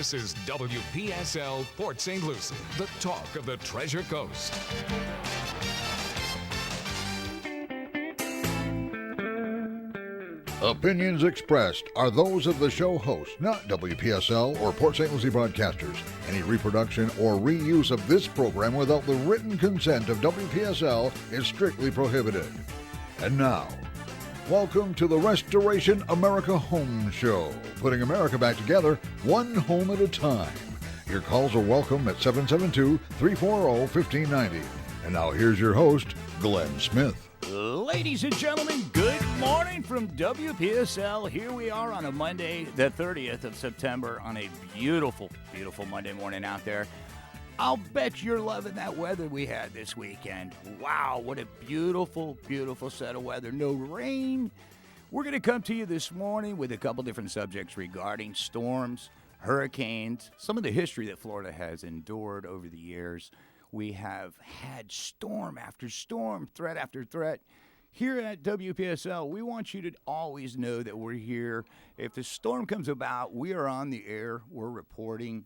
This is WPSL Port St. Lucie, the talk of the Treasure Coast. Opinions expressed are those of the show host, not WPSL or Port St. Lucie broadcasters. Any reproduction or reuse of this program without the written consent of WPSL is strictly prohibited. And now, welcome to the Restoration America Home Show, putting America back together one home at a time. Your calls are welcome at 772-340-1590. And now here's your host, Glenn Smith. Ladies and gentlemen, good morning from WPSL. Here we are on a Monday, the 30th of September, on a beautiful, beautiful Monday morning out there. I'll bet you're loving that weather we had this weekend. Wow, what a beautiful, beautiful set of weather. No rain. We're going to come to you this morning with a couple different subjects regarding storms, hurricanes, some of the history that Florida has endured over the years. We have had storm after storm, threat after threat. Here at WPSL, we want you to always know that we're here. If the storm comes about, we are on the air. We're reporting,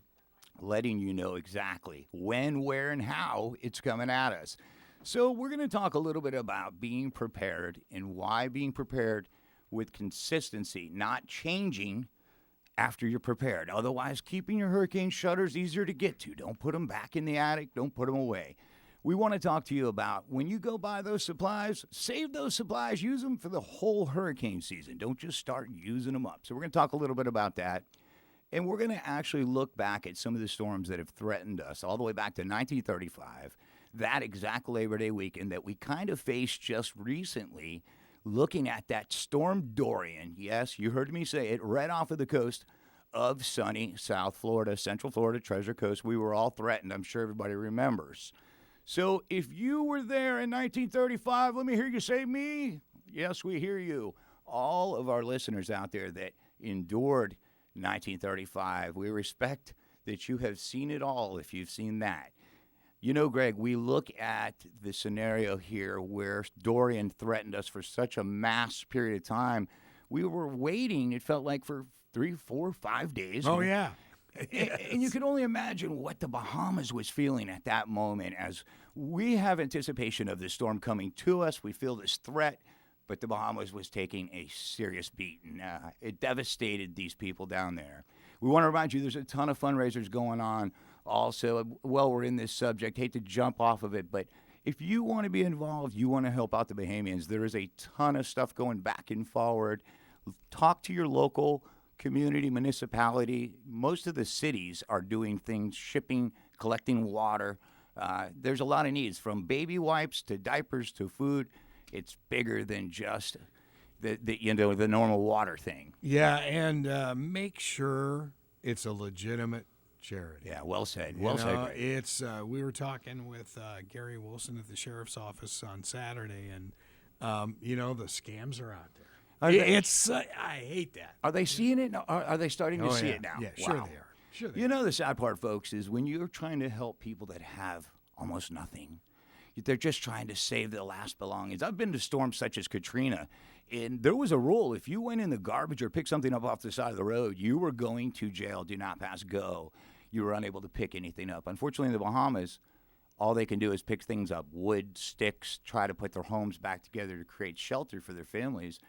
letting you know exactly when, where, and how it's coming at us. So we're going to talk a little bit about being prepared and why being prepared with consistency, not changing after you're prepared. Otherwise, keeping your hurricane shutters easier to get to. Don't put them back in the attic. Don't put them away. We want to talk to you about when you go buy those supplies, save those supplies, use them for the whole hurricane season. Don't just start using them up. So we're going to talk a little bit about that. And we're going to actually look back at some of the storms that have threatened us all the way back to 1935, that exact Labor Day weekend that we kind of faced just recently, looking at that Storm Dorian. Yes, you heard me say it, right off of the coast of sunny South Florida, Central Florida, Treasure Coast. We were all threatened. I'm sure everybody remembers. So if you were there in 1935, let me hear you say me. Yes, we hear you. All of our listeners out there that endured 1935, we respect that you have seen it all if you've seen that. You know, Greg, we look at the scenario here where Dorian threatened us for such a mass period of time. We were waiting, it felt like, for 3, 4, 5 days. Oh, yeah. And you can only imagine what the Bahamas was feeling at that moment as we have anticipation of the storm coming to us. We feel this threat, but the Bahamas was taking a serious beating. It devastated these people down there. We want to remind you there's a ton of fundraisers going on. Also, well, we're in this subject, hate to jump off of it, but if you want to be involved, you want to help out the Bahamians, there is a ton of stuff going back and forward. Talk to your local community, municipality. Most of the cities are doing things, shipping, collecting water. There's a lot of needs, from baby wipes to diapers to food. It's bigger than just the normal water thing. Yeah, and make sure it's a legitimate charity. Yeah, well said. Well said. Greg. It's we were talking with Gary Wilson at the sheriff's office on Saturday, and the scams are out there. I hate that. Are they seeing it? Are they starting to see it now? Yeah, wow. Sure they are. Sure they You know, the sad part, folks, is when you're trying to help people that have almost nothing, they're just trying to save their last belongings. I've been to storms such as Katrina, and there was a rule. If you went in the garbage or picked something up off the side of the road, you were going to jail. Do not pass go. You were unable to pick anything up. Unfortunately, in the Bahamas, all they can do is pick things up, wood, sticks, try to put their homes back together to create shelter for their families.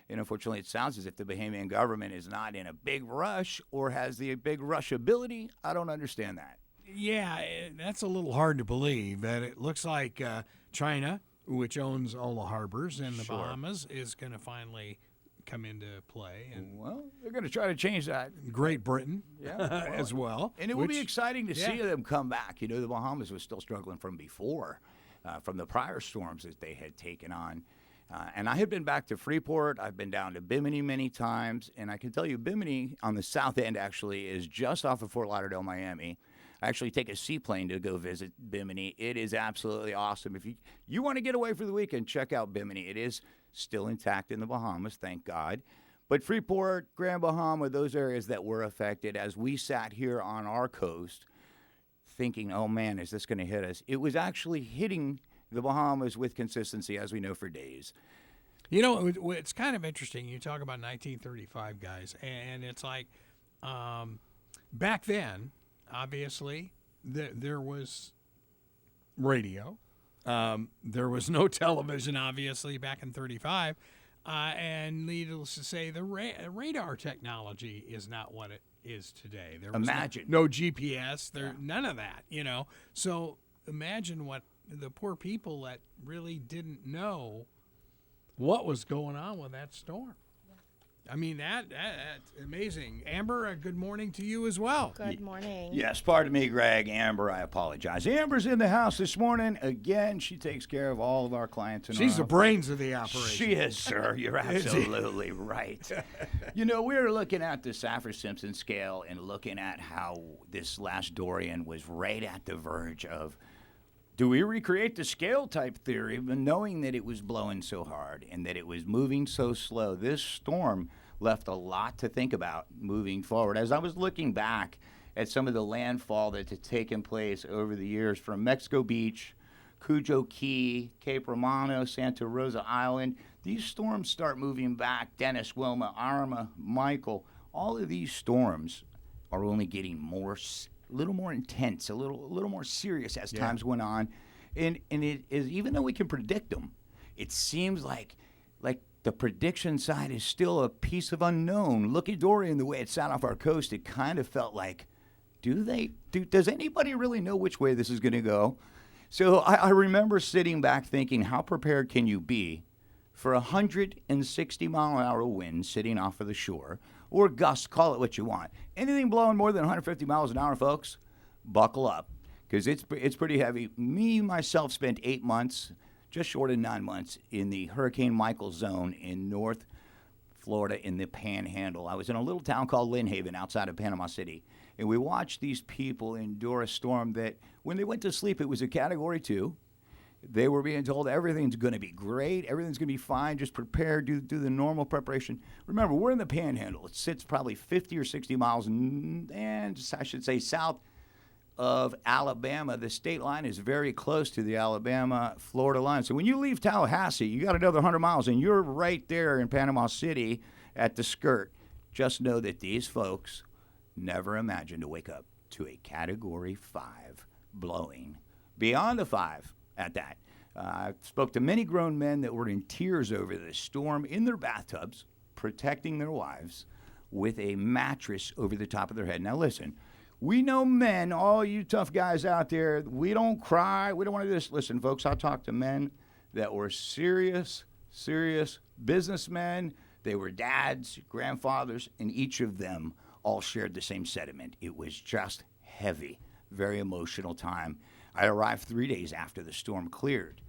And unfortunately, it sounds as if the Bahamian government is not in a big rush or has the big rush ability. I don't understand that. Yeah, that's a little hard to believe. But it looks like China, which owns all the harbors in the Bahamas, is going to finally come into play. And well, they're going to try to change that. Great Britain as well. And it will be exciting to see them come back. You know, the Bahamas was still struggling from before, from the prior storms that they had taken on. And I had been back to Freeport. I've been down to Bimini many times. And I can tell you, Bimini on the south end actually is just off of Fort Lauderdale, Miami. I actually take a seaplane to go visit Bimini. It is absolutely awesome. If you want to get away for the weekend, check out Bimini. It is still intact in the Bahamas, thank God. But Freeport, Grand Bahama, those areas that were affected, as we sat here on our coast thinking, oh, man, is this going to hit us? It was actually hitting the Bahamas with consistency, as we know, for days. You know, it's kind of interesting. You talk about 1935, guys, and it's like back then, obviously, there was radio. There was no television, obviously, back in 35. And needless to say, the radar technology is not what it is today. There was Imagine. no GPS. None of that, So imagine what the poor people that really didn't know what was going on with that storm. I mean, that's amazing. Amber, good morning to you as well. Good morning. Yes, pardon me, Greg. Amber, I apologize. Amber's in the house this morning. Again, she takes care of all of our clients. She's the brains of the operation. She is, sir. You're absolutely right. We were looking at the Saffir-Simpson scale and looking at how this last Dorian was right at the verge of, do we recreate the scale type theory, but knowing that it was blowing so hard and that it was moving so slow? This storm left a lot to think about moving forward. As I was looking back at some of the landfall that had taken place over the years from Mexico Beach, Cujo Key, Cape Romano, Santa Rosa Island, these storms start moving back. Dennis, Wilma, Irma, Michael, all of these storms are only getting a little more intense, a little more serious as times went on. And it is, even though we can predict them, it seems like the prediction side is still a piece of unknown. Look at Dorian, the way it sat off our coast, it kind of felt like, does anybody really know which way this is going to go? So I remember sitting back thinking, how prepared can you be for 160-mile-an-hour winds sitting off of the shore, or gusts, call it what you want. Anything blowing more than 150 miles an hour, folks, buckle up, because it's pretty heavy. Me, myself, spent 8 months, just short of 9 months, in the Hurricane Michael zone in North Florida in the Panhandle. I was in a little town called Lynn Haven outside of Panama City, and we watched these people endure a storm that, when they went to sleep, it was a Category 2. They were being told everything's going to be great, everything's going to be fine, just prepare, do the normal preparation. Remember, we're in the Panhandle. It sits probably 50 or 60 miles, and I should say south of Alabama. The state line is very close to the Alabama-Florida line. So when you leave Tallahassee, you got another 100 miles, and you're right there in Panama City at the skirt. Just know that these folks never imagined to wake up to a Category 5 blowing beyond the 5. At that. I spoke to many grown men that were in tears over this storm in their bathtubs, protecting their wives with a mattress over the top of their head. Now listen, we know men, all you tough guys out there, we don't cry, we don't want to do this. Listen, folks, I talked to men that were serious businessmen. They were dads, grandfathers, and each of them all shared the same sentiment. It was just heavy, very emotional time. I arrived 3 days after the storm cleared.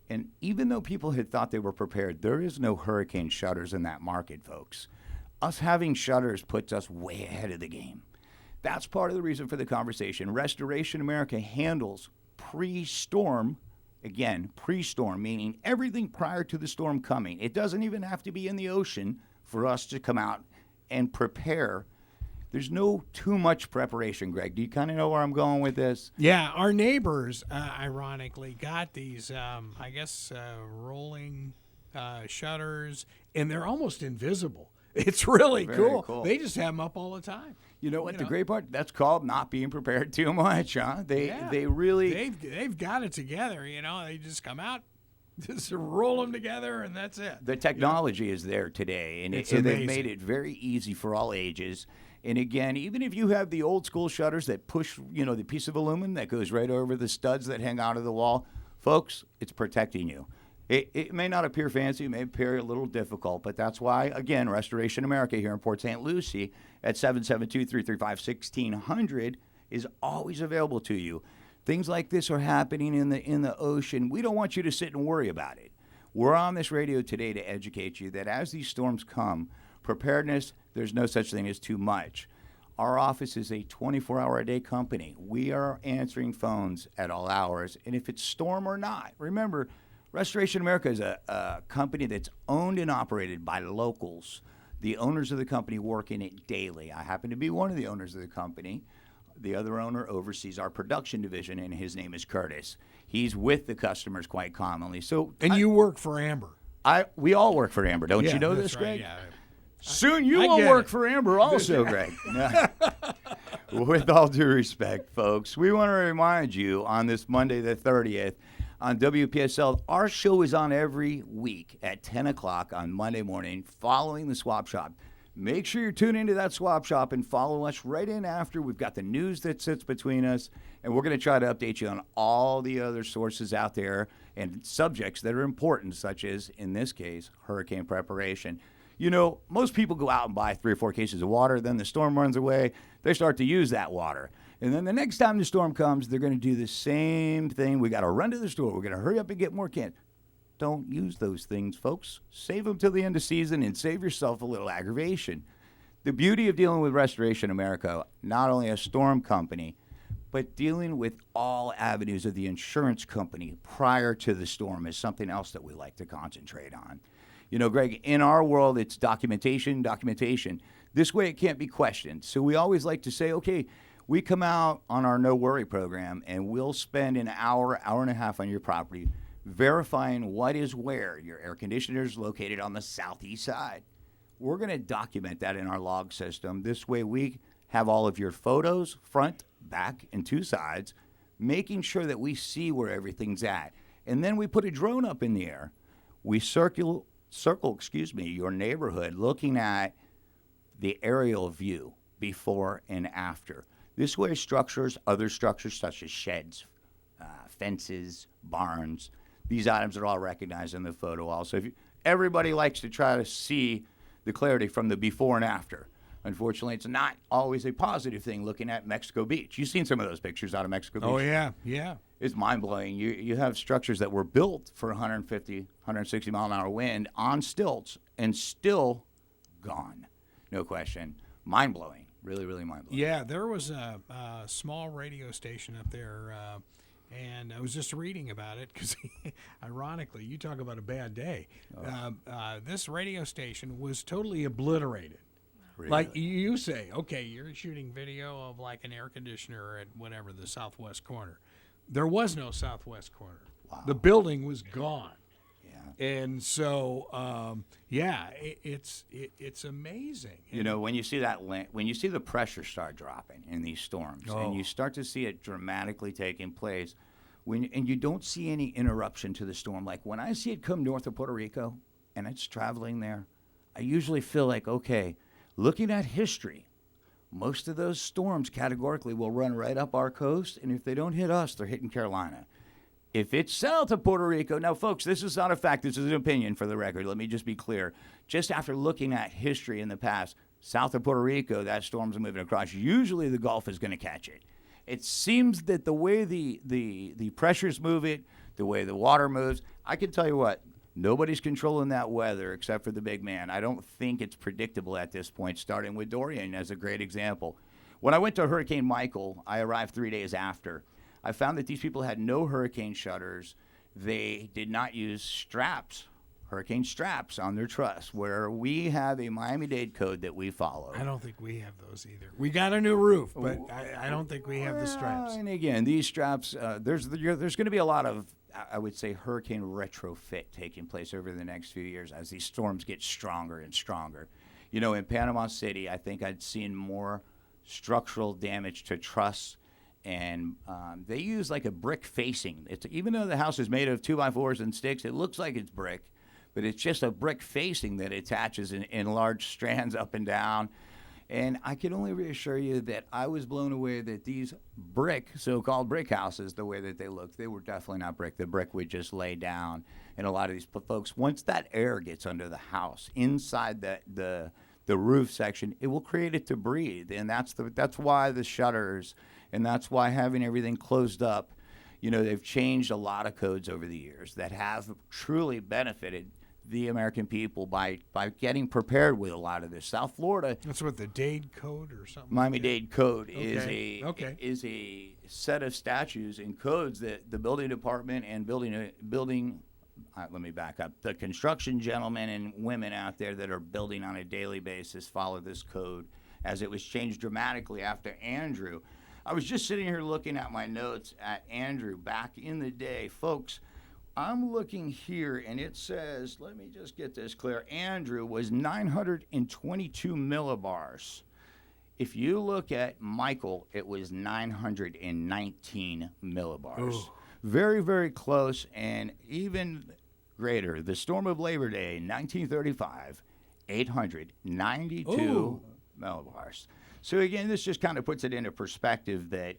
And even though people had thought they were prepared, there is no hurricane shutters in that market, folks. Us having shutters puts us way ahead of the game. That's part of the reason for the conversation. Restoration America handles pre-storm, again, pre-storm, meaning everything prior to the storm coming. It doesn't even have to be in the ocean for us to come out and prepare. There's no too much preparation, Greg. Do you kind of know where I'm going with this? Yeah, our neighbors, ironically, got these, rolling shutters, and they're almost invisible. It's really cool. They just have them up all the time. You know what? The great part, that's called not being prepared too much, huh? They really... They've got it together, They just come out, just roll them together, and that's it. The technology is there today, and they've made it very easy for all ages. And again, even if you have the old school shutters that push, the piece of aluminum that goes right over the studs that hang out of the wall, folks, it's protecting you. It may not appear fancy, it may appear a little difficult, but that's why, again, Restoration America here in Port St. Lucie at 772-335-1600 is always available to you. Things like this are happening in the ocean. We don't want you to sit and worry about it. We're on this radio today to educate you that as these storms come, preparedness, there's no such thing as too much. Our office is a 24-hour-a-day company. We are answering phones at all hours, and if it's storm or not, remember, Restoration America is a company that's owned and operated by locals. The owners of the company work in it daily. I happen to be one of the owners of the company. The other owner oversees our production division, and his name is Curtis. He's with the customers quite commonly. And you work for Amber. We all work for Amber. Don't you know this, right, Greg? Yeah. Soon you will work for Amber also, Greg. With all due respect, folks, we want to remind you on this Monday the 30th on WPSL, our show is on every week at 10 o'clock on Monday morning following the Swap Shop. Make sure you tune into that Swap Shop and follow us right in after. We've got the news that sits between us, and we're going to try to update you on all the other sources out there and subjects that are important, such as, in this case, hurricane preparation. You know, most people go out and buy 3 or 4 cases of water, then the storm runs away, they start to use that water. And then the next time the storm comes, they're going to do the same thing. We got to run to the store. We're going to hurry up and get more cans. Don't use those things, folks. Save them till the end of season and save yourself a little aggravation. The beauty of dealing with Restoration America, not only a storm company, but dealing with all avenues of the insurance company prior to the storm is something else that we like to concentrate on. You know, Greg, in our world, it's documentation. This way it can't be questioned. So we always like to say, okay, we come out on our No Worry program and we'll spend an hour and a half on your property verifying what is where. Your air conditioner is located on the southeast side. We're going to document that in our log system. This way we have all of your photos, front, back, and 2 sides, making sure that we see where everything's at. And then we put a drone up in the air. We circle, your neighborhood, looking at the aerial view before and after. This way other structures such as sheds, fences, barns, these items are all recognized in the photo also. Everybody likes to try to see the clarity from the before and after. Unfortunately, it's not always a positive thing looking at Mexico Beach. You've seen some of those pictures out of Mexico Beach. Oh, yeah. It's mind-blowing. You have structures that were built for 150, 160 mile an hour wind on stilts and still gone. No question. Mind-blowing. Really, really mind-blowing. Yeah, there was a small radio station up there, and I was just reading about it because, ironically, you talk about a bad day. This radio station was totally obliterated. Really? Like you say, okay, you're shooting video of like an air conditioner at whatever, the southwest corner. There was no southwest corner. Wow. The building was gone. Yeah. And so, it's amazing. You know, when you see when you see the pressure start dropping in these storms, and you start to see it dramatically taking place, and you don't see any interruption to the storm. Like when I see it come north of Puerto Rico, and it's traveling there, I usually feel like, okay, looking at history, most of those storms categorically will run right up our coast, and if they don't hit us, they're hitting Carolina. If it's south of Puerto Rico, now, folks, this is not a fact. This is an opinion for the record. Let me just be clear. Just after looking at history in the past, south of Puerto Rico, that storm's moving across. Usually the Gulf is going to catch it. It seems that the way the pressures move it, the way the water moves, I can tell you what, nobody's controlling that weather except for the big man. I don't think it's predictable at this point, starting with Dorian as a great example. When I went to Hurricane Michael, I arrived 3 days after. I found that these people had no hurricane shutters. They did not use hurricane straps on their truss, where we have a Miami-Dade code that we follow. I don't think we have those either. We got a new roof, but I don't think we have the straps. And again, these straps, there's going to be a lot of, I would say, hurricane retrofit taking place over the next few years as these storms get stronger and stronger. You know, in Panama City, I think I'd seen more structural damage to truss, and they use like a brick facing. Even though the house is made of 2x4s and sticks, it looks like it's brick, but it's just a brick facing that attaches in large strands up and down. And I can only reassure you that I was blown away that these so-called brick houses, the way that they looked, they were definitely not brick. The brick would just lay down. And a lot of these folks, once that air gets under the house, inside the roof section, it will create it to breathe. And that's why the shutters, and that's why having everything closed up, you know, they've changed a lot of codes over the years that have truly benefited the American people by getting prepared with a lot of this. South Florida. That's what the Dade Code or something. Miami-Dade Code is a set of statutes and codes that the building department and let me back up. The construction gentlemen and women out there that are building on a daily basis follow this code, as it was changed dramatically after Andrew. I was just sitting here looking at my notes at Andrew back in the day. Folks, I'm looking here, and it says, let me just get this clear. Andrew was 922 millibars. If you look at Michael, it was 919 millibars. Ooh. Very, very close, and even greater. The storm of Labor Day, 1935, 892 Ooh. millibars. So again, this just kind of puts it into perspective that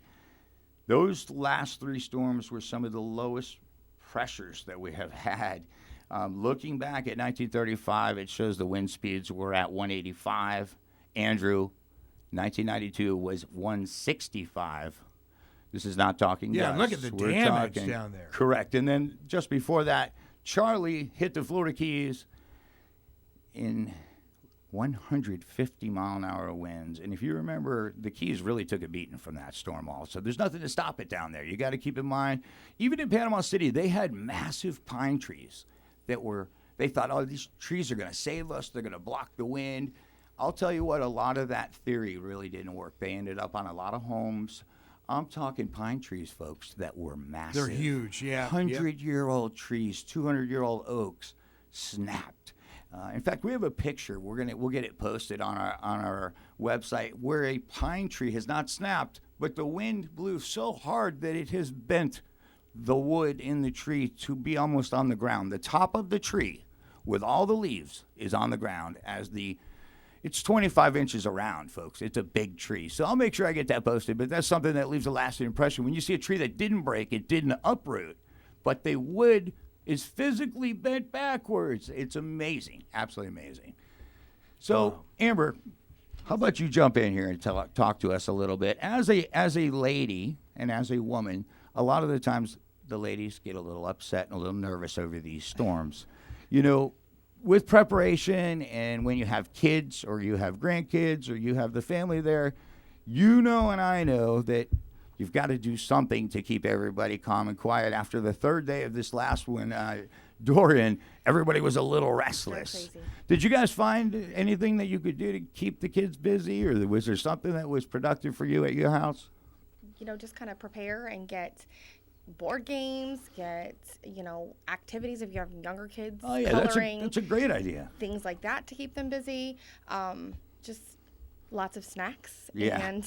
those last three storms were some of the lowest pressures that we have had. Looking back at 1935, it shows the wind speeds were at 185. Andrew, 1992 was 165. This is not talking Yeah, gusts. look at the We're damage talking- down there. Correct. And then just before that, Charlie hit the Florida Keys in 150-mile-an-hour winds. And if you remember, the Keys really took a beating from that storm also. There's nothing to stop it down there. You got to keep in mind, even in Panama City, they had massive pine trees that were, they thought, oh, these trees are going to save us. They're going to block the wind. I'll tell you what, a lot of that theory really didn't work. They ended up on a lot of homes. I'm talking pine trees, folks, that were massive. They're huge, yeah. 100-year-old trees, 200-year-old oaks snapped. In fact, we have a picture. We'll get it posted on our website where a pine tree has not snapped, but the wind blew so hard that it has bent the wood in the tree to be almost on the ground. The top of the tree, with all the leaves, is on the ground as it's 25 inches around, folks. It's a big tree. So I'll make sure I get that posted, but that's something that leaves a lasting impression. When you see a tree that didn't break, it didn't uproot, but the wood is physically bent backwards. It's amazing, absolutely amazing. So, Amber, how about you jump in here and talk to us a little bit? As a lady and as a woman, a lot of the times the ladies get a little upset and a little nervous over these storms. You know, with preparation and when you have kids or you have grandkids or you have the family there, you know and I know that you've got to do something to keep everybody calm and quiet. After the third day of this last one, Dorian, everybody was a little restless. Did you guys find anything that you could do to keep the kids busy, or was there something that was productive for you at your house? You know, just kind of prepare and get board games, get, activities if you have younger kids. Oh, yeah, coloring, that's a great idea. things like that to keep them busy. Just lots of snacks. Yeah. And,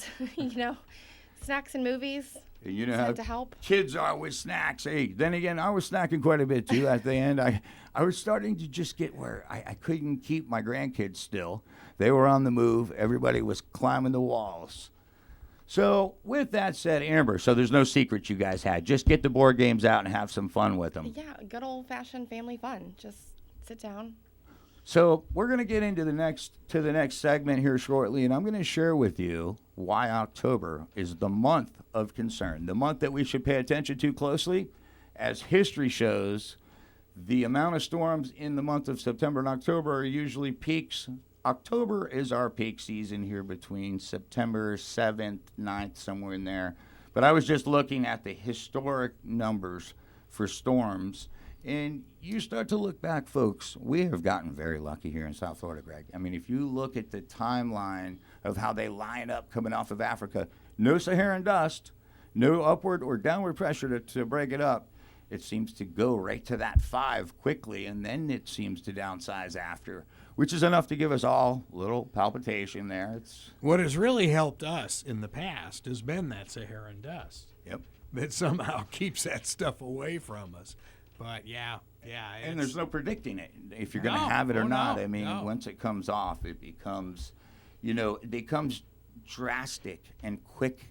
snacks and movies. You know tend how to help. kids are with snacks. Hey, then again, I was snacking quite a bit too at the end. I was starting to just get where I couldn't keep my grandkids still. They were on the move. Everybody was climbing the walls. So with that said, Amber, so there's no secrets you guys had. Just get the board games out and have some fun with them. Yeah, good old-fashioned family fun. Just sit down. So we're going to get into the next segment here shortly, and I'm going to share with you why October is the month of concern, the month that we should pay attention to closely. As history shows, the amount of storms in the month of September and October are usually peaks. October is our peak season here between September 7th, 9th, somewhere in there. But I was just looking at the historic numbers for storms. And you start to look back, folks, we have gotten very lucky here in South Florida, Greg. I mean, if you look at the timeline of how they line up coming off of Africa, no Saharan dust, no upward or downward pressure to break it up. It seems to go right to that 5 quickly, and then it seems to downsize after, which is enough to give us all a little palpitation there. What has really helped us in the past has been that Saharan dust. Yep. That somehow keeps that stuff away from us. But yeah. And there's no predicting it, if you're going to No, have it or oh, not. no, I mean, no. once it comes off, it becomes drastic and quick.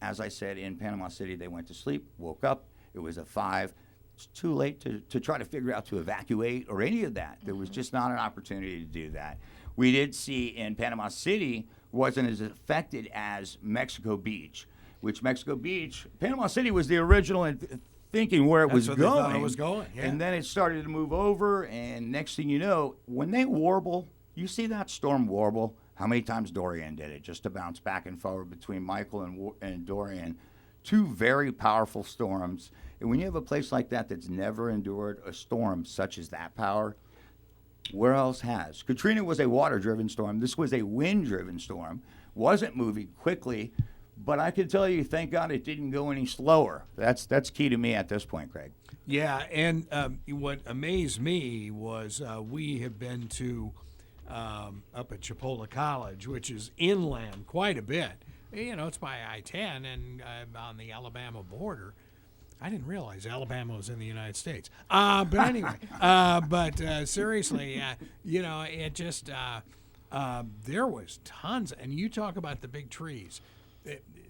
As I said, in Panama City, they went to sleep, woke up, it was a 5. It's too late to try to figure out to evacuate or any of that. There was just not an opportunity to do that. We did see in Panama City wasn't as affected as Mexico Beach, which Panama City was the original thinking where it That's was what going. they thought it was going, yeah. And then it started to move over, and next thing you know, when they warble, you see that storm warble, how many times Dorian did it, just to bounce back and forward between Michael and Dorian. 2 very powerful storms. And when you have a place like that that's never endured a storm such as that power, where else has? Katrina was a water-driven storm. This was a wind-driven storm. Wasn't moving quickly, but I can tell you, thank God it didn't go any slower. That's key to me at this point, Craig. Yeah, and what amazed me was we have been to up at Chipola College, which is inland quite a bit. You know, it's by I-10 and on the Alabama border. I didn't realize Alabama was in the United States. But anyway, seriously, you know, it just, there was tons. And you talk about the big trees.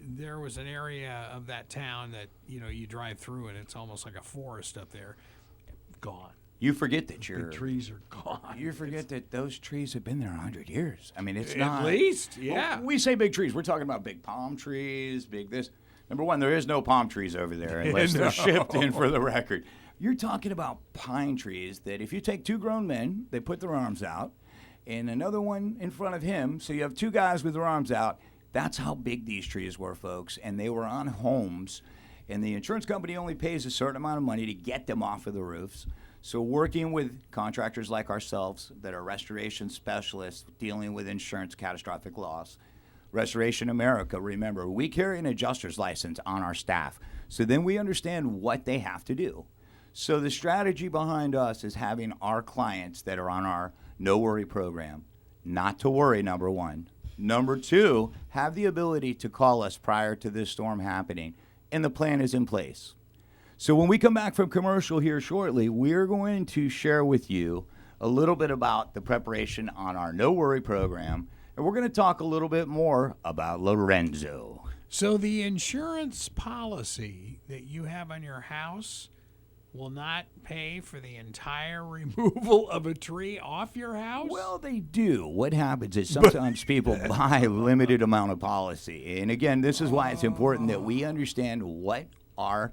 There was an area of that town that, you know, you drive through and it's almost like a forest up there. Gone. You forget that The trees are gone. You forget that those trees have been there 100 years. I mean, it's At not. least, yeah. Well, we say big trees. We're talking about big palm trees, big this. Number one, there is no palm trees over there unless they're shipped in for the record. You're talking about pine trees that if you take two grown men, they put their arms out, and another one in front of him, so you have two guys with their arms out. That's how big these trees were, folks, and they were on homes, and the insurance company only pays a certain amount of money to get them off of the roofs. So working with contractors like ourselves that are restoration specialists dealing with insurance catastrophic loss, Restoration America, remember, we carry an adjuster's license on our staff. So then we understand what they have to do. So the strategy behind us is having our clients that are on our no worry program not to worry, number one. Number two, have the ability to call us prior to this storm happening, and the plan is in place. So when we come back from commercial here shortly, we're going to share with you a little bit about the preparation on our no worry program. And we're going to talk a little bit more about Lorenzo. So the insurance policy that you have on your house will not pay for the entire removal of a tree off your house? Well, they do. What happens is sometimes people buy a limited amount of policy. And again, this is why it's important that we understand what our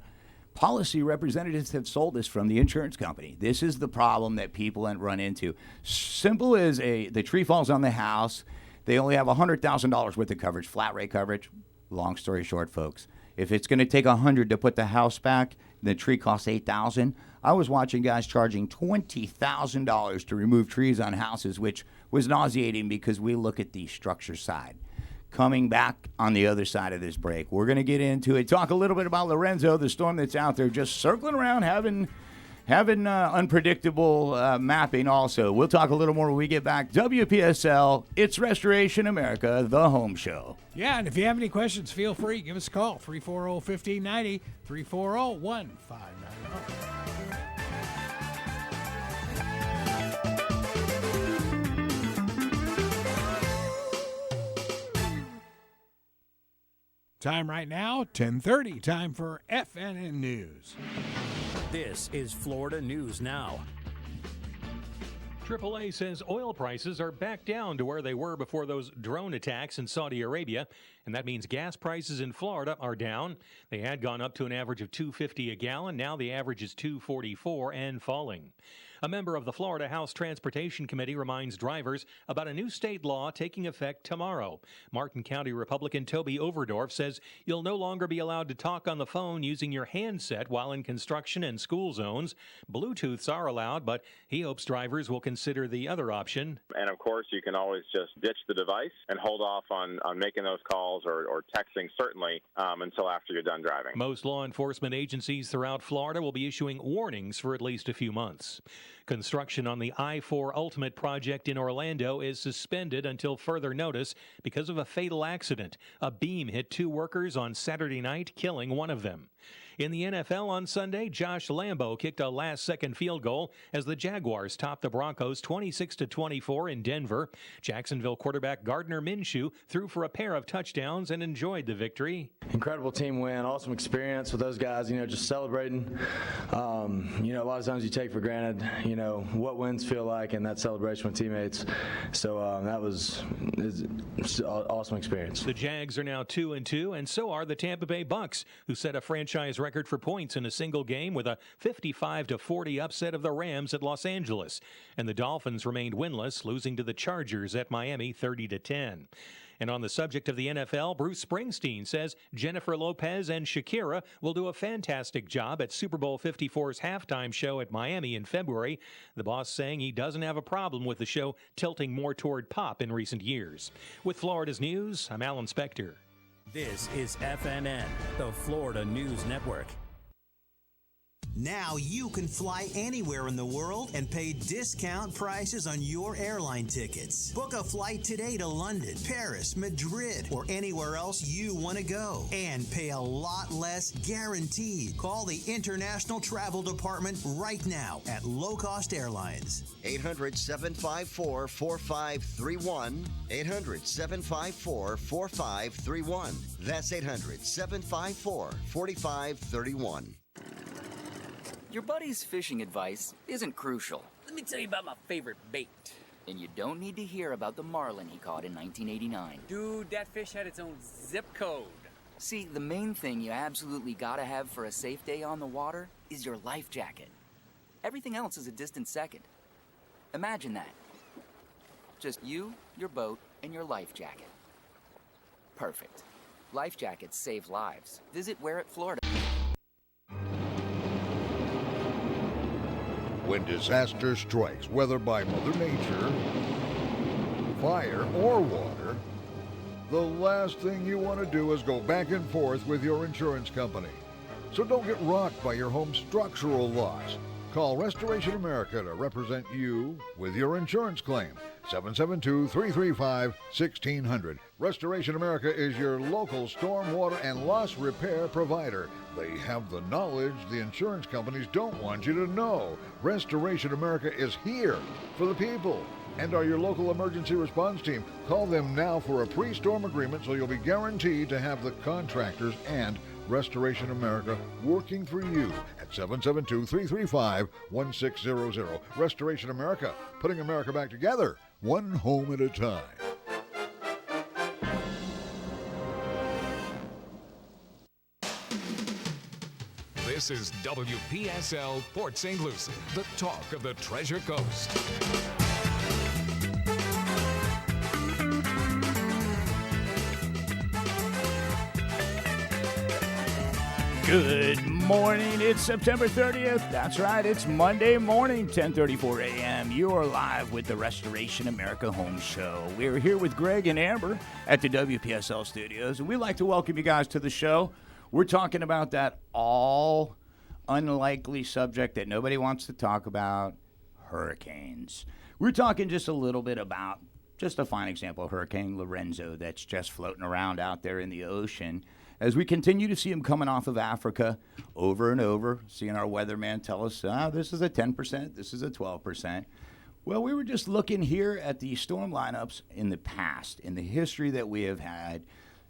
policy representatives have sold us from the insurance company. This is the problem that people run into. Simple as the tree falls on the house. They only have $100,000 worth of coverage, flat rate coverage. Long story short, folks, if it's going to take $100,000 to put the house back, the tree costs $8,000. I was watching guys charging $20,000 to remove trees on houses, which was nauseating because we look at the structure side. Coming back on the other side of this break, we're going to get into it, talk a little bit about Lorenzo, the storm that's out there, just circling around, having unpredictable mapping also. We'll talk a little more when we get back. WPSL, it's Restoration America, the home show. Yeah, and if you have any questions, feel free. Give us a call, 340-1590, 340-1590. Time right now, 10:30. Time for FNN News. This is Florida News Now. AAA says oil prices are back down to where they were before those drone attacks in Saudi Arabia, and that means gas prices in Florida are down. They had gone up to an average of $2.50 a gallon. Now the average is $2.44 and falling. A member of the Florida House Transportation Committee reminds drivers about a new state law taking effect tomorrow. Martin County Republican Toby Overdorf says you'll no longer be allowed to talk on the phone using your handset while in construction and school zones. Bluetooths are allowed, but he hopes drivers will consider the other option. And of course, you can always just ditch the device and hold off on making those calls or texting, certainly, until after you're done driving. Most law enforcement agencies throughout Florida will be issuing warnings for at least a few months. Construction on the I-4 Ultimate project in Orlando is suspended until further notice because of a fatal accident. A beam hit two workers on Saturday night, killing one of them. In the NFL on Sunday, Josh Lambo kicked a last-second field goal as the Jaguars topped the Broncos 26-24 in Denver. Jacksonville quarterback Gardner Minshew threw for a pair of touchdowns and enjoyed the victory. Incredible team win, awesome experience with those guys, just celebrating. A lot of times you take for granted, what wins feel like and that celebration with teammates. So that was an awesome experience. The Jags are now 2-2, and so are the Tampa Bay Bucks, who set a franchise record for points in a single game with a 55-40 upset of the Rams at Los Angeles. And the Dolphins remained winless, losing to the Chargers at Miami 30-10. And on the subject of the NFL, Bruce Springsteen says Jennifer Lopez and Shakira will do a fantastic job at Super Bowl 54's halftime show at Miami in February. The boss saying he doesn't have a problem with the show tilting more toward pop in recent years. With Florida's news, I'm Alan Spector. This is FNN, the Florida News Network. Now you can fly anywhere in the world and pay discount prices on your airline tickets. Book a flight today to London, Paris, Madrid, or anywhere else you want to go. And pay a lot less guaranteed. Call the International Travel Department right now at Low Cost Airlines. 800-754-4531. 800-754-4531. That's 800-754-4531. Your buddy's fishing advice isn't crucial. Let me tell you about my favorite bait. And you don't need to hear about the marlin he caught in 1989. Dude, that fish had its own zip code. See, the main thing you absolutely gotta have for a safe day on the water is your life jacket. Everything else is a distant second. Imagine that. Just you, your boat, and your life jacket. Perfect. Life jackets save lives. Visit Wear It Florida. When disaster strikes, whether by Mother Nature, fire, or water, the last thing you want to do is go back and forth with your insurance company. So don't get rocked by your home's structural loss. Call Restoration America to represent you with your insurance claim. 772-335-1600. Restoration America is your local stormwater and loss repair provider. They have the knowledge the insurance companies don't want you to know. Restoration America is here for the people and are your local emergency response team. Call them now for a pre-storm agreement so you'll be guaranteed to have the contractors and Restoration America working for you at 772-335-1600. Restoration America, putting America back together, one home at a time. This is WPSL Port St. Lucie, the talk of the Treasure Coast. Good morning. It's September 30th. That's right. It's Monday morning, 10:34 a.m. You are live with the Restoration America Home Show. We're here with Greg and Amber at the WPSL studios, and we'd like to welcome you guys to the show. We're talking about that all unlikely subject that nobody wants to talk about, hurricanes. We're talking just a little bit about just a fine example, Hurricane Lorenzo, that's just floating around out there in the ocean. As we continue to see him coming off of Africa over and over, seeing our weatherman tell us, this is a 10%, this is a 12%. Well, we were just looking here at the storm lineups in the past, in the history that we have had,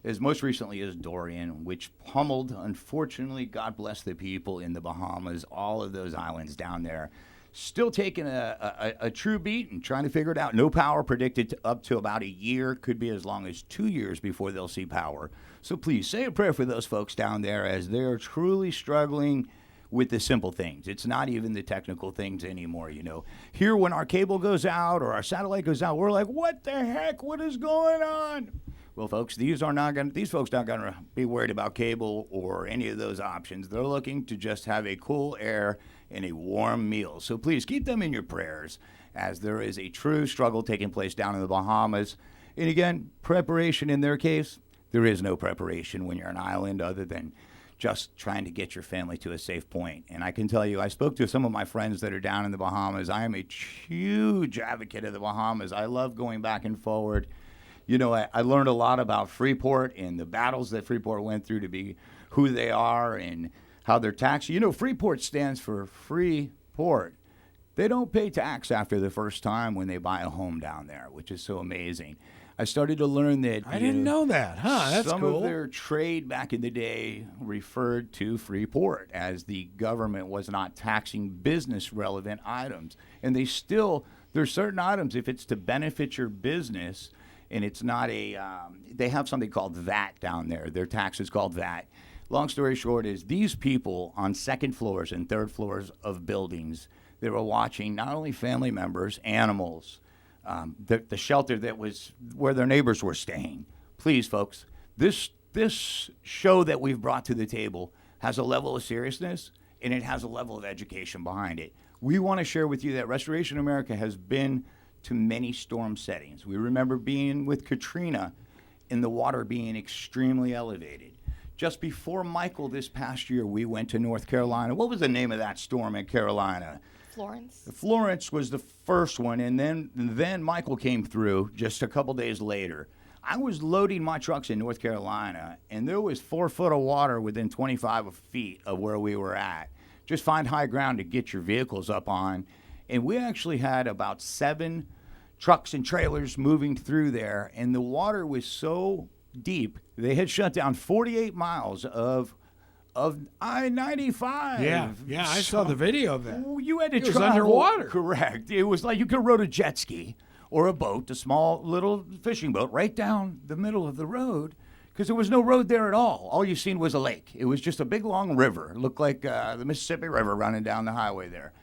as most recently as Dorian, which pummeled, unfortunately, God bless the people in the Bahamas, all of those islands down there. Still taking a true beat and trying to figure it out. No power predicted up to about a year, could be as long as 2 years before they'll see power. So please say a prayer for those folks down there as they're truly struggling with the simple things. It's not even the technical things anymore, you know. Here, when our cable goes out or our satellite goes out, we're like, what the heck? What is going on? Well, folks, these folks not going to be worried about cable or any of those options. They're looking to just have a cool air and a warm meal. So please keep them in your prayers as there is a true struggle taking place down in the Bahamas. And again, preparation in their case, there is no preparation when you're an island other than just trying to get your family to a safe point. And I can tell you, I spoke to some of my friends that are down in the Bahamas. I am a huge advocate of the Bahamas. I love going back and forward. You know, I learned a lot about Freeport and the battles that Freeport went through to be who they are and how they're taxed. You know, Freeport stands for Free Port. They don't pay tax after the first time when they buy a home down there, which is so amazing. I started to learn that. I didn't know that. That's some cool. of their trade back in the day referred to Freeport as the government was not taxing business relevant items. And there's certain items, if it's to benefit your business, and it's not they have something called VAT down there. Their tax is called VAT. Long story short is these people on second floors and third floors of buildings, they were watching not only family members, animals, the shelter that was where their neighbors were staying. Please, folks, this show that we've brought to the table has a level of seriousness and it has a level of education behind it. We want to share with you that Restoration America has been to many storm settings. We remember being with Katrina and the water being extremely elevated. just before Michael this past year, we went to North Carolina. What was the name of that storm in Carolina? Florence. Florence was the first one, and then Michael came through just a couple days later. I was loading my trucks in North Carolina, and there was 4 foot of water within 25 feet of where we were at. Just find high ground to get your vehicles up on. And we actually had about 7 trucks and trailers moving through there, and the water was so deep, they had shut down 48 miles of I-95. Yeah, I saw the video of that. You had to It was travel underwater. Correct. It was like you could have rode a jet ski or a boat, a small little fishing boat, right down the middle of the road, because there was no road there at all. All you seen was a lake. It was just a big, long river. It looked like the Mississippi River running down the highway there.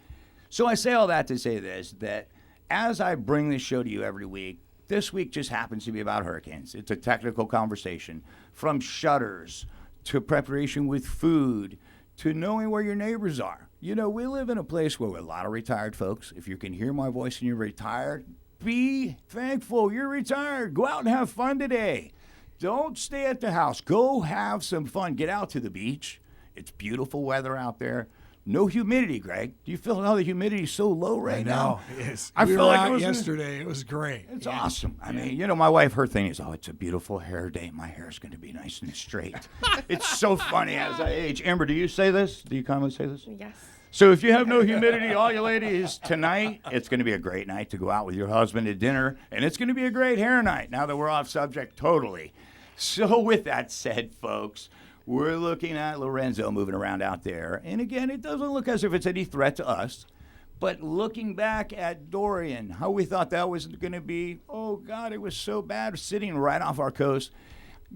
So I say all that to say this, that as I bring this show to you every week, this week just happens to be about hurricanes. It's a technical conversation, from shutters to preparation with food to knowing where your neighbors are. You know, we live in a place where we're a lot of retired folks. If you can hear my voice and you're retired, be thankful you're retired. Go out and have fun today. Don't stay at the house. Go have some fun. Get out to the beach. It's beautiful weather out there. No humidity, Greg. Do you feel how the humidity is so low right now? Yes. I we feel were like out it was yesterday. It was great. It's awesome. I mean, you know, my wife, her thing is, it's a beautiful hair day. My hair's going to be nice and straight. It's so funny as I age. Amber, do you say this? Do you commonly say this? Yes. So if you have no humidity, all you ladies, tonight, it's going to be a great night to go out with your husband to dinner, and it's going to be a great hair night, now that we're off subject totally. So with that said, folks, we're looking at Lorenzo moving around out there. And again, it doesn't look as if it's any threat to us. But looking back at Dorian, how we thought that was going to be, oh, God, it was so bad sitting right off our coast.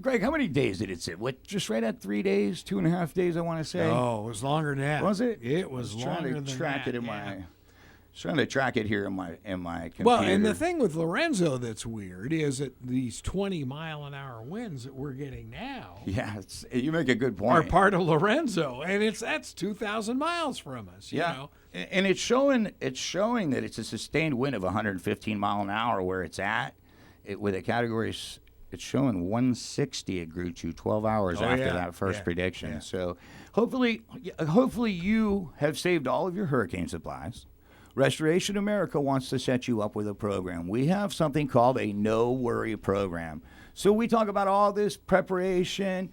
Greg, how many days did it sit? What, just right at 3 days, 2.5 days, I want to say? Oh, it was longer than that. Was it? It was longer than track that. it in my... Trying to track it here in my computer. Well, and the thing with Lorenzo that's weird is that these 20-mile-an-hour winds that we're getting now, yeah, you make a good point, are part of Lorenzo, and that's 2,000 miles from us. You know? And it's showing that it's a sustained wind of 115 mile an hour where it's at. With a category, it's showing 160. It grew to 12 hours after that first prediction. Yeah. So hopefully you have saved all of your hurricane supplies. Restoration America wants to set you up with a program. We have something called a no-worry program. So we talk about all this preparation.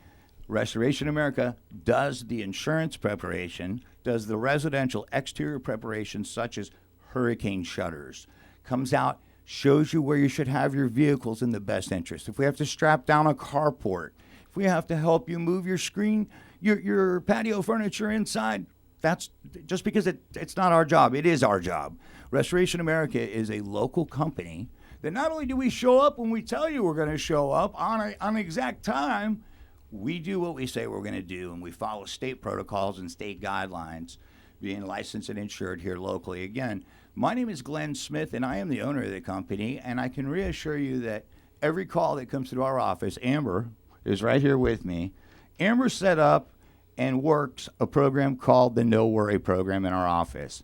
Restoration America does the insurance preparation, does the residential exterior preparation such as hurricane shutters, comes out, shows you where you should have your vehicles in the best interest. If we have to strap down a carport, if we have to help you move your screen, your patio furniture inside, that's just because it's not our job. It is our job. Restoration America is a local company that not only do we show up when we tell you we're going to show up on an exact time, we do what we say we're going to do, and we follow state protocols and state guidelines, being licensed and insured here locally. Again, my name is Glenn Smith, and I am the owner of the company, and I can reassure you that every call that comes through our office, Amber is right here with me. Amber set up and works a program called the No Worry program in our office.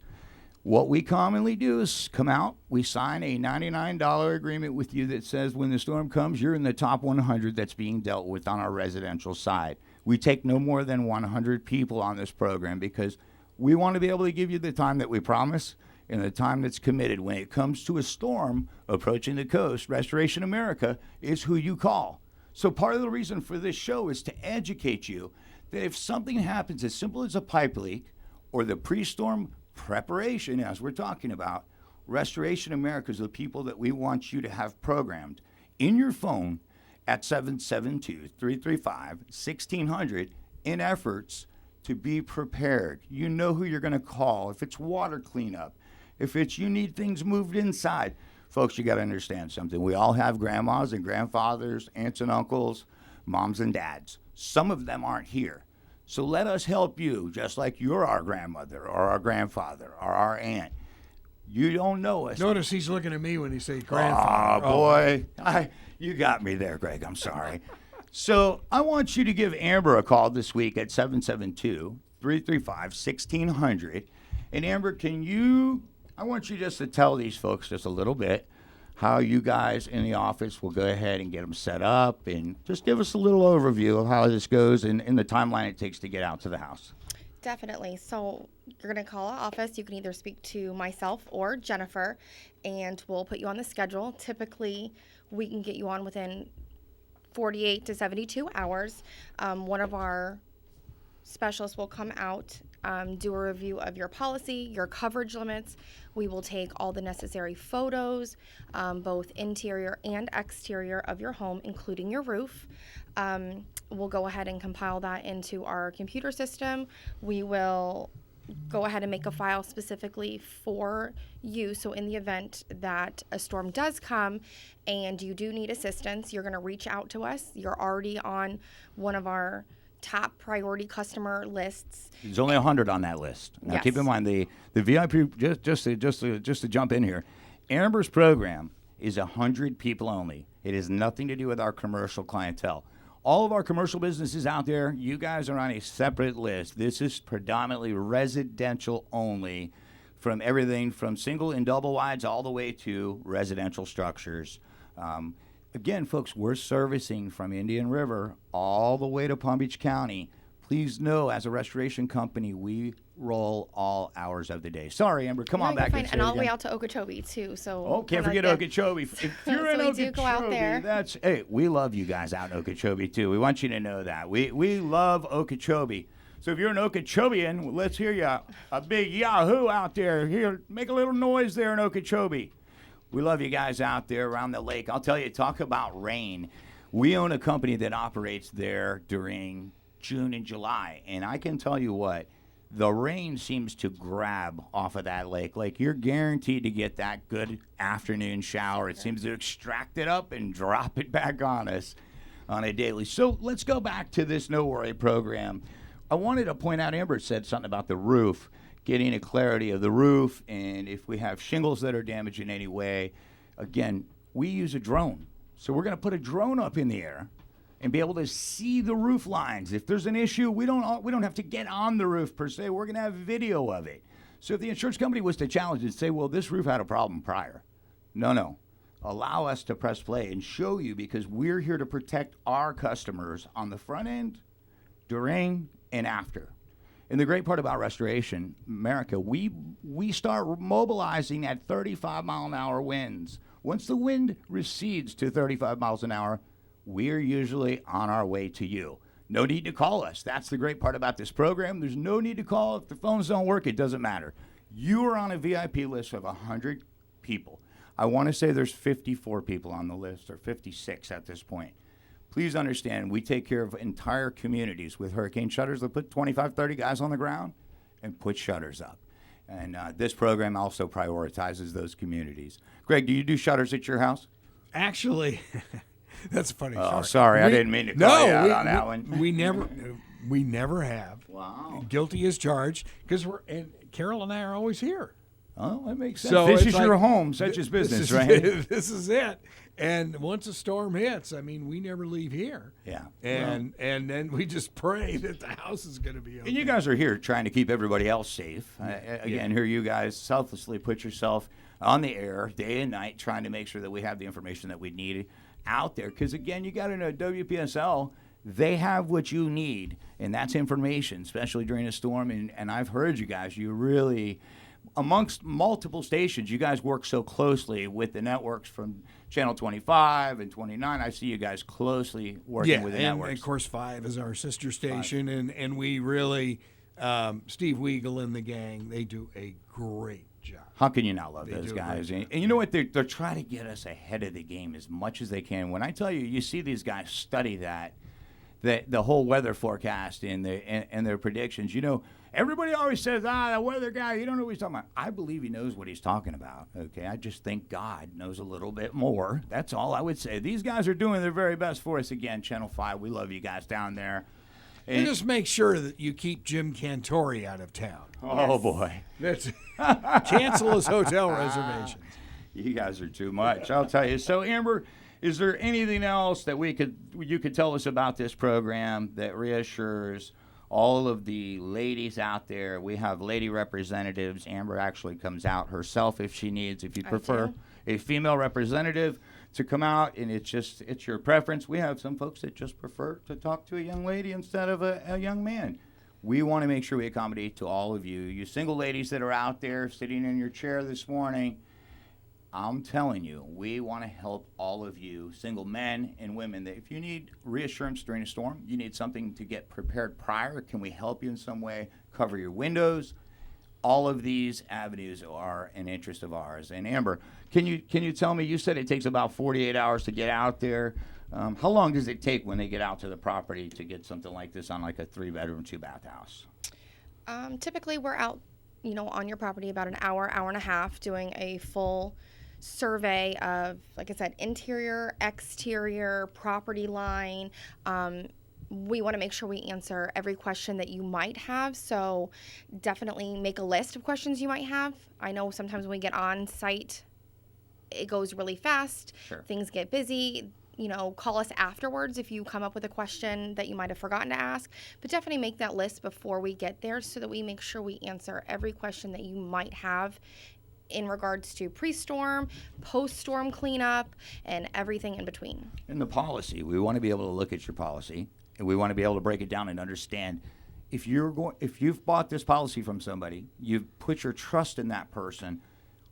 What we commonly do is come out, we sign a $99 agreement with you that says when the storm comes, you're in the top 100 that's being dealt with on our residential side. We take no more than 100 people on this program because we want to be able to give you the time that we promise and the time that's committed. When it comes to a storm approaching the coast, Restoration America is who you call. So part of the reason for this show is to educate you that if something happens as simple as a pipe leak or the pre-storm preparation, as we're talking about, Restoration America is the people that we want you to have programmed in your phone at 772-335-1600 in efforts to be prepared. You know who you're going to call. If it's water cleanup, if it's you need things moved inside. Folks, you got to understand something. We all have grandmas and grandfathers, aunts and uncles, moms and dads. Some of them aren't here. So let us help you, just like you're our grandmother or our grandfather or our aunt. You don't know us. Notice he's looking at me when he says grandfather. Oh, boy. You got me there, Greg. I'm sorry. So I want you to give Amber a call this week at 772-335-1600. And Amber, I want you just to tell these folks just a little bit how you guys in the office will go ahead and get them set up, and just give us a little overview of how this goes and the timeline it takes to get out to the house. Definitely. So you're going to call our office. You can either speak to myself or Jennifer, and we'll put you on the schedule. Typically, we can get you on within 48 to 72 hours. One of our specialists will come out, do a review of your policy, your coverage limits. We will take all the necessary photos, both interior and exterior of your home, including your roof. We'll go ahead and compile that into our computer system. We will go ahead and make a file specifically for you. So in the event that a storm does come and you do need assistance, you're going to reach out to us. You're already on one of our top priority customer lists. There's only 100 on that list. Now, Yes. keep in mind the VIP. Just to jump in here, Amber's program is 100 people only. It has nothing to do with our commercial clientele. All of our commercial businesses out there, you guys are on a separate list. This is predominantly residential only, from everything from single and double wides all the way to residential structures. Again, folks, we're servicing from Indian River all the way to Palm Beach County. Please know, as a restoration company, we roll all hours of the day. Sorry, Amber, come on back. And all the way out to Okeechobee, too. So oh, can't forget Okeechobee. If you're in we Okeechobee, do go out there. hey, we love you guys out in Okeechobee, too. We want you to know that. We love Okeechobee. So if you're an Okeechobean, let's hear you a big yahoo out there. Here, make a little noise there in Okeechobee. We love you guys out there around the lake. I'll tell you, talk about rain. We own a company that operates there during June and July, and I can tell you what, the rain seems to grab off of that lake. Like, you're guaranteed to get that good afternoon shower. It seems to extract it up and drop it back on us on a daily. So let's go back to this No Worry program. I wanted to point out, Amber said something about the roof, getting a clarity of the roof, and if we have shingles that are damaged in any way. Again, we use a drone. So we're going to put a drone up in the air and be able to see the roof lines. If there's an issue, we don't have to get on the roof per se. We're going to have video of it. So if the insurance company was to challenge and say, well, this roof had a problem prior. No. Allow us to press play and show you, because we're here to protect our customers on the front end, during, and after. And the great part about Restoration America, we start mobilizing at 35-mile-an-hour winds. Once the wind recedes to 35 miles an hour, we're usually on our way to you. No need to call us. That's the great part about this program. There's no need to call. If the phones don't work, it doesn't matter. You are on a VIP list of 100 people. I want to say there's 54 people on the list, or 56 at this point. Please understand, we take care of entire communities with hurricane shutters. They put 25, 30 guys on the ground and put shutters up. And this program also prioritizes those communities. Greg, do you do shutters at your house? Actually, that's a funny. Oh, sorry, I didn't mean to call you out on that one. We never have. Wow. Guilty as charged, because Carol and I are always here. Oh, that makes sense. So this it's is like, your home, such as business, right? This is it. And once a storm hits, I mean, we never leave here. Yeah. And then we just pray that the house is going to be okay. And you guys are here trying to keep everybody else safe. Again, here you guys selflessly put yourself on the air day and night, trying to make sure that we have the information that we need out there. Because, again, you got to know WPSL, they have what you need, and that's information, especially during a storm. And I've heard you guys, you really, amongst multiple stations, you guys work so closely with the networks from Channel 25 and 29. I see you guys closely working with the networks. And of course, 5 is our sister station, and we really, Steve Weagle and the gang, they do a great job. How can you not love those guys? And you know what? They're trying to get us ahead of the game as much as they can. When I tell you, you see these guys study that the whole weather forecast and their predictions. You know, everybody always says, the weather guy, you don't know what he's talking about. I believe he knows what he's talking about, okay? I just think God knows a little bit more. That's all I would say. These guys are doing their very best for us. Again, Channel 5, we love you guys down there. And just make sure that you keep Jim Cantori out of town. Oh, boy. That's cancel his hotel reservations. You guys are too much, I'll tell you. So, Amber, is there anything else that you could tell us about this program that reassures all of the ladies out there? We have lady representatives. Amber actually comes out herself if she needs, if you prefer. a female representative to come out, and it's your preference. We have some folks that just prefer to talk to a young lady instead of a young man. We want to make sure we accommodate to all of you. You single ladies that are out there sitting in your chair this morning, I'm telling you, we want to help all of you, single men and women, that if you need reassurance during a storm, you need something to get prepared prior, can we help you in some way, cover your windows? All of these avenues are an interest of ours. And Amber, can you tell me, you said it takes about 48 hours to get out there. How long does it take when they get out to the property to get something like this on like a 3-bedroom, 2-bath house? Typically, we're out, on your property about an hour, hour and a half, doing a full survey of, like I said, interior, exterior, property line. We want to make sure we answer every question that you might have, so definitely make a list of questions you might have. I know sometimes when we get on site, it goes really fast. Sure. Things get busy. Call us afterwards if you come up with a question that you might have forgotten to ask. But definitely make that list before we get there so that we make sure we answer every question that you might have in regards to pre-storm, post-storm cleanup, and everything in between. In the policy, we want to be able to look at your policy, and we want to be able to break it down and understand if you've bought this policy from somebody, you've put your trust in that person,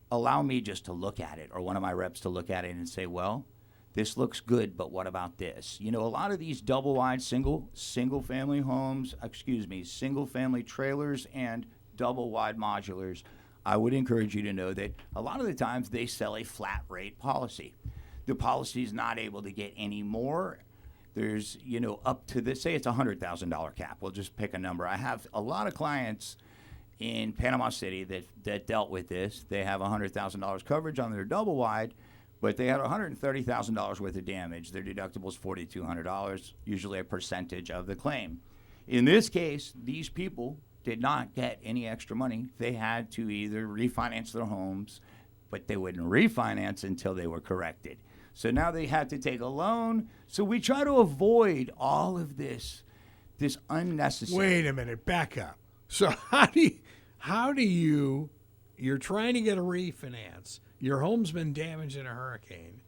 allow me just to look at it, or one of my reps to look at it and say, well, this looks good, but what about this? A lot of these double-wide single-family homes, single-family trailers and double-wide modulars, I would encourage you to know that a lot of the times they sell a flat rate policy. The policy is not able to get any more. There's, up to this, say it's a $100,000 cap. We'll just pick a number. I have a lot of clients in Panama City that dealt with this. They have $100,000 coverage on their double wide, but they had $130,000 worth of damage. Their deductible is $4,200, usually a percentage of the claim. In this case, these people did not get any extra money. They had to either refinance their homes, but they wouldn't refinance until they were corrected. So now they had to take a loan. So we try to avoid all of this unnecessary. Wait a minute, back up. So how do you're trying to get a refinance. Your home's been damaged in a hurricane.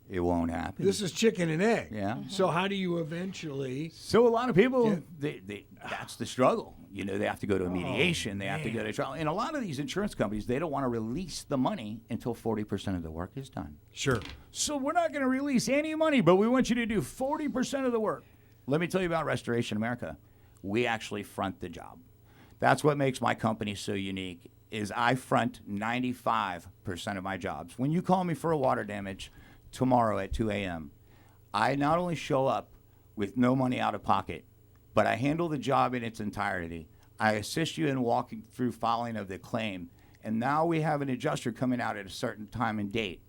It won't happen. This is chicken and egg. Yeah. Mm-hmm. So how do you eventually? So a lot of people, that's the struggle. They have to go to a mediation. They have to go to trial. And a lot of these insurance companies, they don't want to release the money until 40% of the work is done. Sure. So we're not going to release any money, but we want you to do 40% of the work. Let me tell you about Restoration America. We actually front the job. That's what makes my company so unique, is I front 95% of my jobs. When you call me for a water damage tomorrow at 2 a.m., I not only show up with no money out of pocket, but I handle the job in its entirety. I assist you in walking through filing of the claim, and now we have an adjuster coming out at a certain time and date.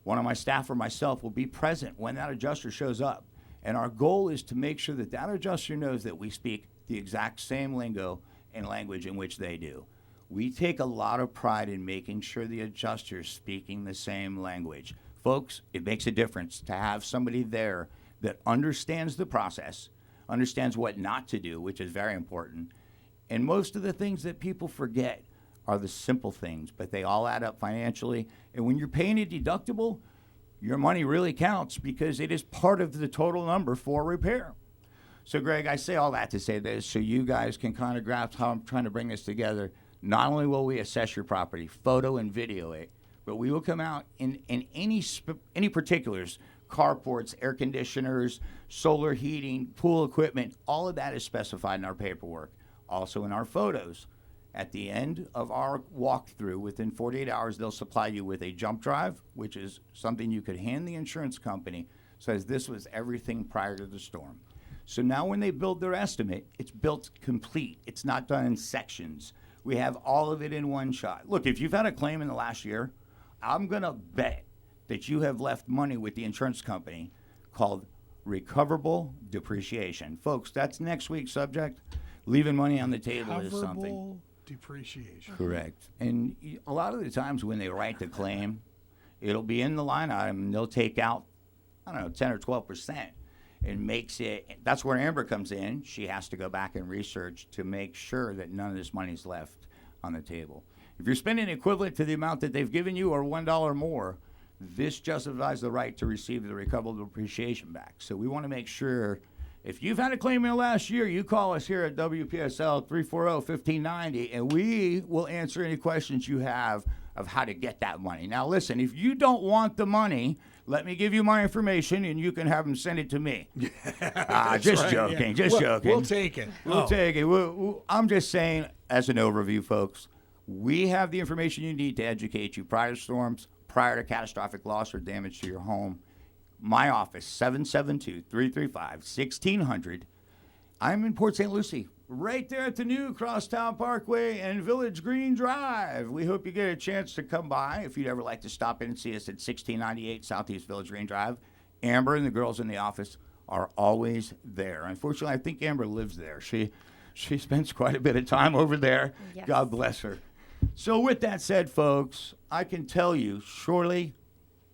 One of my staff or myself will be present when that adjuster shows up, and our goal is to make sure that that adjuster knows that we speak the exact same lingo and language in which they do. We take a lot of pride in making sure the adjuster's speaking the same language. Folks, it makes a difference to have somebody there that understands the process, understands what not to do, which is very important. And most of the things that people forget are the simple things, but they all add up financially. And when you're paying a deductible, your money really counts because it is part of the total number for repair. So, Greg, I say all that to say this so you guys can kind of grasp how I'm trying to bring this together. Not only will we assess your property, photo and video it, but we will come out in any particulars, carports, air conditioners, solar heating, pool equipment, all of that is specified in our paperwork. Also in our photos. At the end of our walkthrough, within 48 hours, they'll supply you with a jump drive, which is something you could hand the insurance company, says this was everything prior to the storm. So now when they build their estimate, it's built complete. It's not done in sections. We have all of it in one shot. Look, if you've had a claim in the last year, I'm going to bet that you have left money with the insurance company called recoverable depreciation. Folks, that's next week's subject. Leaving money on the table is something. Recoverable depreciation. Correct. And a lot of the times when they write the claim, it'll be in the line item and they'll take out, 10 or 12% and makes it, that's where Amber comes in. She has to go back and research to make sure that none of this money's left on the table. If you're spending equivalent to the amount that they've given you or $1 more, this justifies the right to receive the recoverable depreciation back. So we want to make sure if you've had a claim in the last year, you call us here at WPSL 340-1590, and we will answer any questions you have of how to get that money. Now, listen, if you don't want the money, let me give you my information, and you can have them send it to me. Just right, joking, yeah. just joking. We'll take it. We'll take it. I'm just saying, as an overview, folks, we have the information you need to educate you prior to storms, prior to catastrophic loss or damage to your home. My office, 772-335-1600. I'm in Port St. Lucie, right there at the new Crosstown Parkway and Village Green Drive. We hope you get a chance to come by. If you'd ever like to stop in and see us at 1698 Southeast Village Green Drive, Amber and the girls in the office are always there. Unfortunately, I think Amber lives there. She spends quite a bit of time over there. Yes. God bless her. So with that said, folks, I can tell you, surely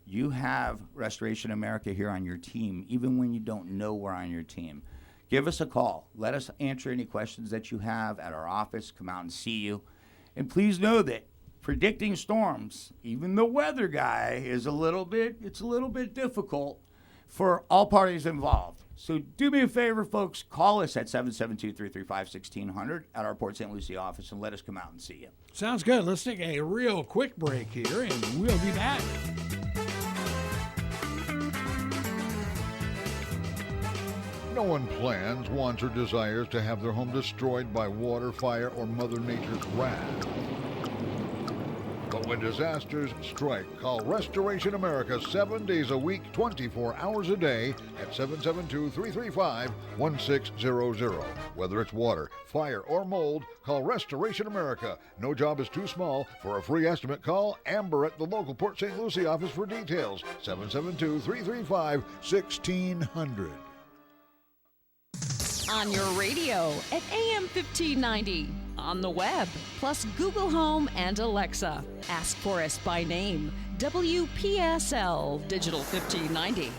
you have Restoration America here on your team, even when you don't know we're on your team. Give us a call. Let us answer any questions that you have at our office. Come out and see you. And please know that predicting storms, even the weather guy, is a little bit difficult for all parties involved. So do me a favor, folks. Call us at 772-335-1600 at our Port St. Lucie office and let us come out and see you. Sounds good. Let's take a real quick break here, and we'll be back. No one plans, wants, or desires to have their home destroyed by water, fire, or Mother Nature's wrath. But when disasters strike, call Restoration America 7 days a week, 24 hours a day at 772-335-1600. Whether it's water, fire, or mold, call Restoration America. No job is too small. For a free estimate, call Amber at the local Port St. Lucie office for details. 772-335-1600. On your radio at AM 1590, on the web, plus Google Home and Alexa. Ask for us by name, WPSL Digital 1590.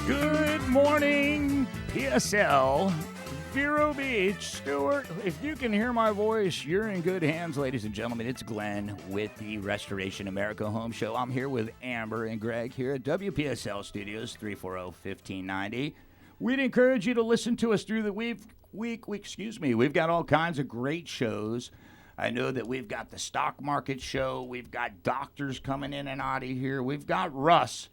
Good morning, PSL. Vero Beach. Stuart, if you can hear my voice, you're in good hands, ladies and gentlemen. It's Glenn with the Restoration America Home Show. I'm here with Amber and Greg here at WPSL Studios, 340-1590. We'd encourage you to listen to us through the week. We've got all kinds of great shows. I know that we've got the stock market show. We've got doctors coming in and out of here. We've got Russ.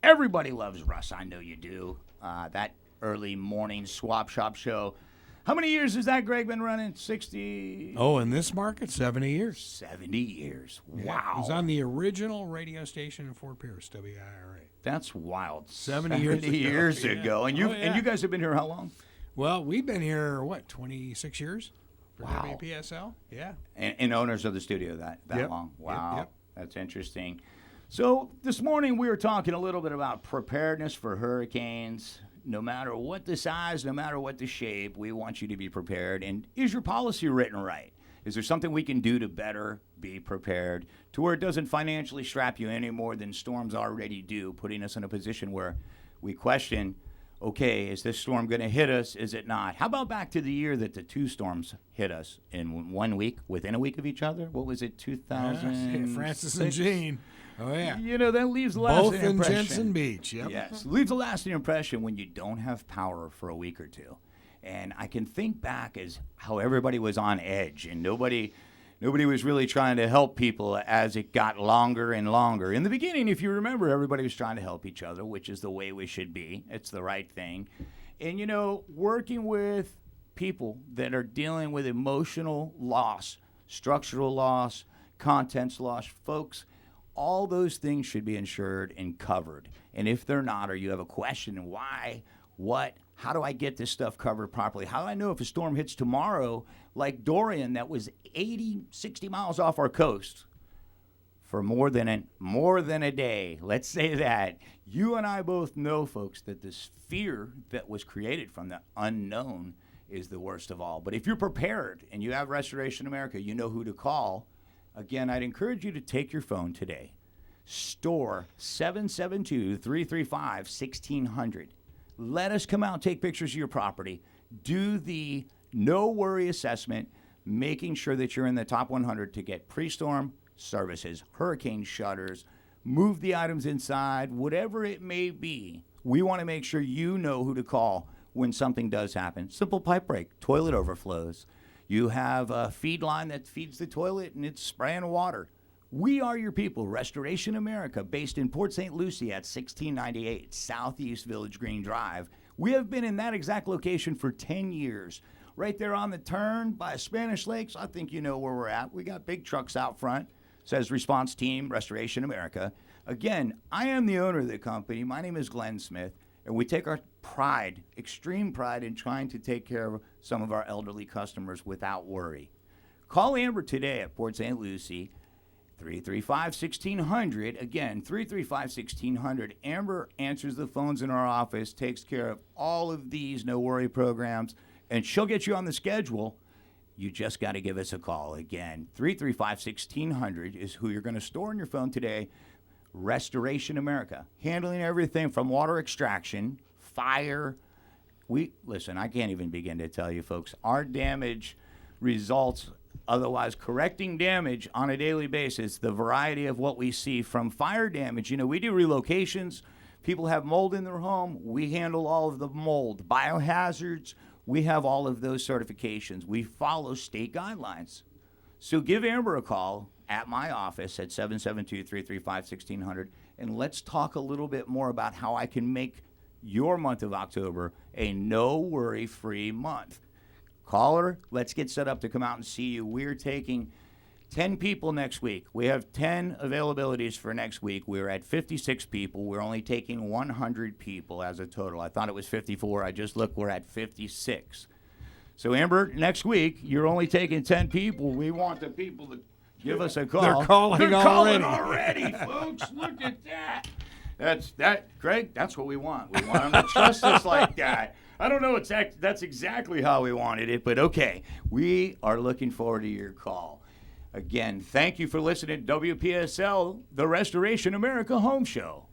Everybody loves Russ. I know you do. That early morning swap shop show. How many years has that, Greg, been running? 60? Oh, in this market, 70 years. 70 years. Wow. Yeah, it was on the original radio station in Fort Pierce, WIRA. That's wild. 70 years Yeah. ago. And and you guys have been here how long? Well, we've been here, 26 years for Wow. WPSL? Yeah. And owners of the studio that Yep. long. Wow. Yep. That's interesting. So this morning we were talking a little bit about preparedness for hurricanes. No matter what the size, no matter what the shape, we want you to be prepared. And is your policy written right? Is there something we can do to better be prepared to where it doesn't financially strap you any more than storms already do, putting us in a position where we question, okay, is this storm going to hit us? Is it not? How about back to the year that the two storms hit us in 1 week, within a week of each other? What was it, 2000? Francis and Jean. Oh, yeah. You know, that leaves a lasting Both in impression. Jensen Beach, yep. Yes, leaves a lasting impression when you don't have power for a week or two. And I can think back as how everybody was on edge and nobody was really trying to help people as it got longer and longer. In the beginning, if you remember, everybody was trying to help each other, which is the way we should be. It's the right thing. And, you know, working with people that are dealing with emotional loss, structural loss, contents loss, folks, all those things should be insured and covered. And if they're not, or you have a question, why, what, how do I get this stuff covered properly? How do I know if a storm hits tomorrow, like Dorian, that was 80, 60 miles off our coast for more than a day? Let's say that. You and I both know, folks, that this fear that was created from the unknown is the worst of all. But if you're prepared and you have Restoration America, you know who to call. Again, I'd encourage you to take your phone today. Store 772-335-1600. Let us come out and take pictures of your property. Do the no-worry assessment. making sure that you're in the top 100 to get pre-storm services, hurricane shutters, move the items inside, whatever it may be. We want to make sure you know who to call when something does happen. Simple pipe break, toilet overflows. You have a feed line that feeds the toilet and it's spraying water. We are your people, Restoration America, based in Port St. Lucie at 1698 Southeast Village Green Drive. We have been in that exact location for 10 years. Right there on the turn by Spanish Lakes, I think you know where we're at. We got big trucks out front. Says Response Team, Restoration America. Again, I am the owner of the company. My name is Glenn Smith, and we take our pride, extreme pride, in trying to take care of some of our elderly customers without worry. Call Amber today at Port St. Lucie, 335-1600. Again, 335-1600. Amber answers the phones in our office, takes care of all of these no-worry programs, and she'll get you on the schedule. You just got to give us a call. Again, 335-1600 is who you're going to store on your phone today. Restoration America, handling everything from water extraction, fire. Listen, I can't even begin to tell you, folks, our damage results, otherwise correcting damage on a daily basis, the variety of what we see from fire damage. You know, we do relocations. People have mold in their home. We handle all of the mold. Biohazards, we have all of those certifications. We follow state guidelines. So give Amber a call at my office at 772-335-1600, and let's talk a little bit more about how I can make your month of October a no-worry-free month. Call her. Let's get set up to come out and see you. We're taking 10 people next week. We have 10 availabilities for next week. We're at 56 people. We're only taking 100 people as a total. I thought it was 54. I just looked. We're at 56. So, Amber, next week, you're only taking 10 people. We want the people to give us a call. They're calling already, folks. Look at that. Craig, that's what we want. We want them to trust us like that. I don't know that's exactly how we wanted it, but okay. We are looking forward to your call. Again, thank you for listening to WPSL, the Restoration America Home Show.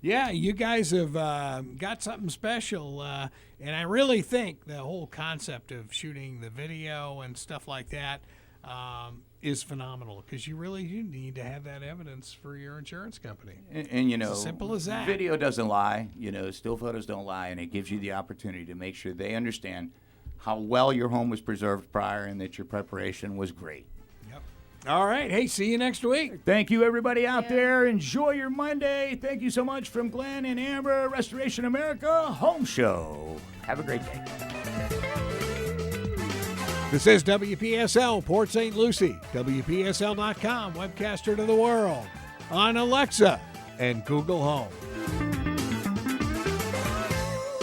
Yeah, you guys have got something special, and I really think the whole concept of shooting the video and stuff like that is phenomenal, because you really do need to have that evidence for your insurance company. And you know, it's as simple as that. Video doesn't lie. You know, still photos don't lie, and it gives you the opportunity to make sure they understand how well your home was preserved prior and that your preparation was great. All right. Hey, see you next week. Thank you, everybody out there. Enjoy your Monday. Thank you so much from Glenn and Amber, Restoration America Home Show. Have a great day. This is WPSL, Port St. Lucie, WPSL.com, webcaster to the world, on Alexa and Google Home.